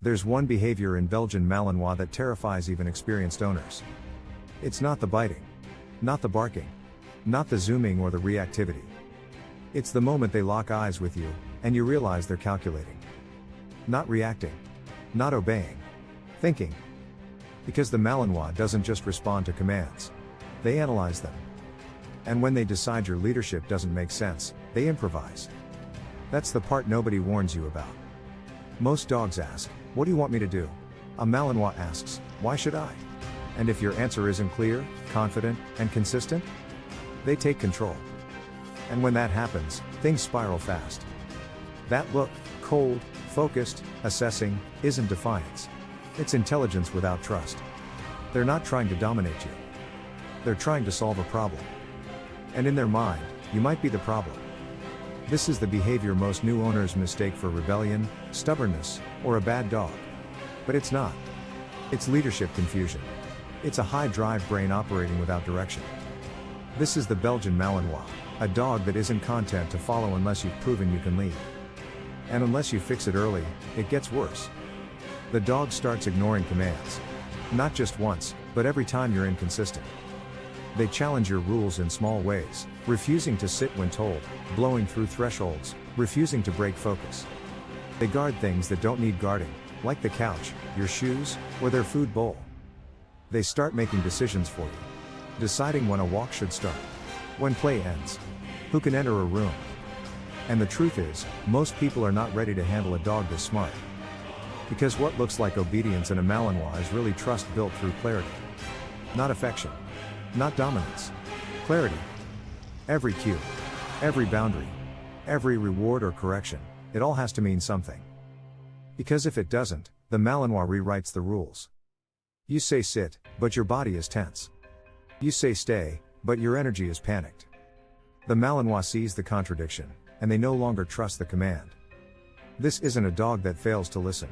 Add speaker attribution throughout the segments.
Speaker 1: There's one behavior in Belgian Malinois that terrifies even experienced owners. It's not the biting. Not the barking. Not the zooming or the reactivity. It's the moment they lock eyes with you, and you realize they're calculating. Not reacting. Not obeying. Thinking. Because the Malinois doesn't just respond to commands. They analyze them. And when they decide your leadership doesn't make sense, they improvise. That's the part nobody warns you about. Most dogs ask, "What do you want me to do?" A Malinois asks, "Why should I?" And if your answer isn't clear, confident, and consistent, they take control. And when that happens, things spiral fast. That look, cold, focused, assessing, isn't defiance. It's intelligence without trust. They're not trying to dominate you. They're trying to solve a problem. And in their mind, you might be the problem. This is the behavior most new owners mistake for rebellion, stubbornness, or a bad dog. But it's not. It's leadership confusion. It's a high-drive brain operating without direction. This is the Belgian Malinois, a dog that isn't content to follow unless you've proven you can lead. And unless you fix it early, it gets worse. The dog starts ignoring commands. Not just once, but every time you're inconsistent. They challenge your rules in small ways, refusing to sit when told, blowing through thresholds, refusing to break focus. They guard things that don't need guarding, like the couch, your shoes, or their food bowl. They start making decisions for you. Deciding when a walk should start. When play ends. Who can enter a room. And the truth is, most people are not ready to handle a dog this smart. Because what looks like obedience in a Malinois is really trust built through clarity. Not affection. Not dominance. Clarity. Every cue. Every boundary. Every reward or correction, it all has to mean something. Because if it doesn't, the Malinois rewrites the rules. You say sit, but your body is tense. You say stay, but your energy is panicked. The Malinois sees the contradiction, and they no longer trust the command. This isn't a dog that fails to listen.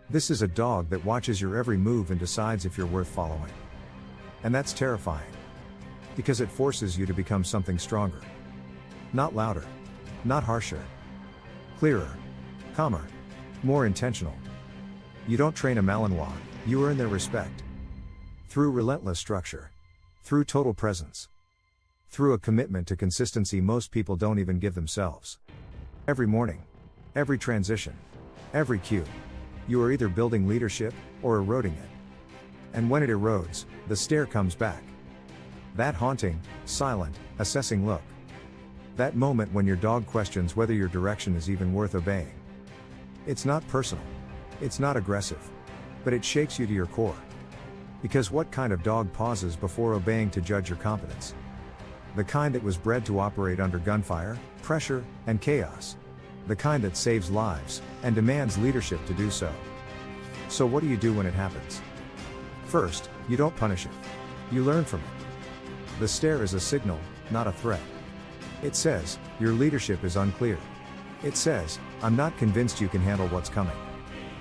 Speaker 1: This is a dog that watches your every move and decides if you're worth following. And that's terrifying. Because it forces you to become something stronger. Not louder. Not harsher. Clearer. Calmer. More intentional. You don't train a Malinois, you earn their respect. Through relentless structure. Through total presence. Through a commitment to consistency most people don't even give themselves. Every morning. Every transition. Every cue. You are either building leadership, or eroding it. And when it erodes, the stare comes back. That haunting, silent, assessing look. That moment when your dog questions whether your direction is even worth obeying. It's not personal. It's not aggressive. But it shakes you to your core. Because what kind of dog pauses before obeying to judge your competence? The kind that was bred to operate under gunfire, pressure, and chaos. The kind that saves lives, and demands leadership to do so. So what do you do when it happens? First, you don't punish it. You learn from it. The stare is a signal, not a threat. It says, your leadership is unclear. It says, I'm not convinced you can handle what's coming.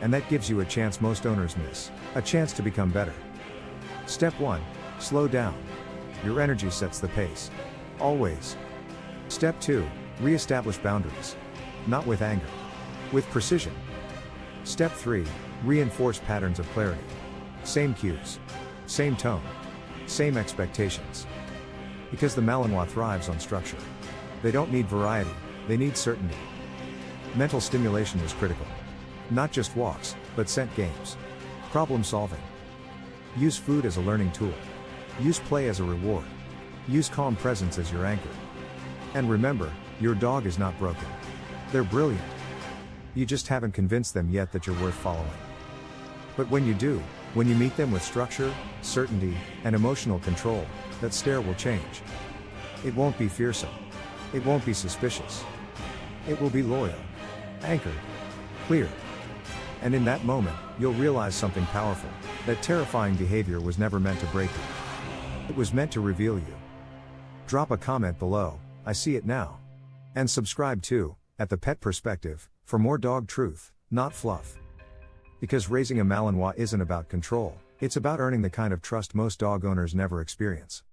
Speaker 1: And that gives you a chance most owners miss, a chance to become better. Step 1, slow down. Your energy sets the pace. Always. Step 2, re-establish boundaries. Not with anger. With precision. Step 3, reinforce patterns of clarity. Same cues. Same tone. Same expectations. Because the Malinois thrives on structure. They don't need variety, they need certainty. Mental stimulation is critical. Not just walks, but scent games. Problem solving. Use food as a learning tool. Use play as a reward. Use calm presence as your anchor. And remember, your dog is not broken. They're brilliant. You just haven't convinced them yet that you're worth following. But when you do, when you meet them with structure, certainty, and emotional control, that stare will change. It won't be fearsome. It won't be suspicious. It will be loyal. Anchored. Clear. And in that moment, you'll realize something powerful, that terrifying behavior was never meant to break you. It was meant to reveal you. Drop a comment below, I see it now. And subscribe too, at the Pet Perspective, for more dog truth, not fluff. Because raising a Malinois isn't about control, it's about earning the kind of trust most dog owners never experience.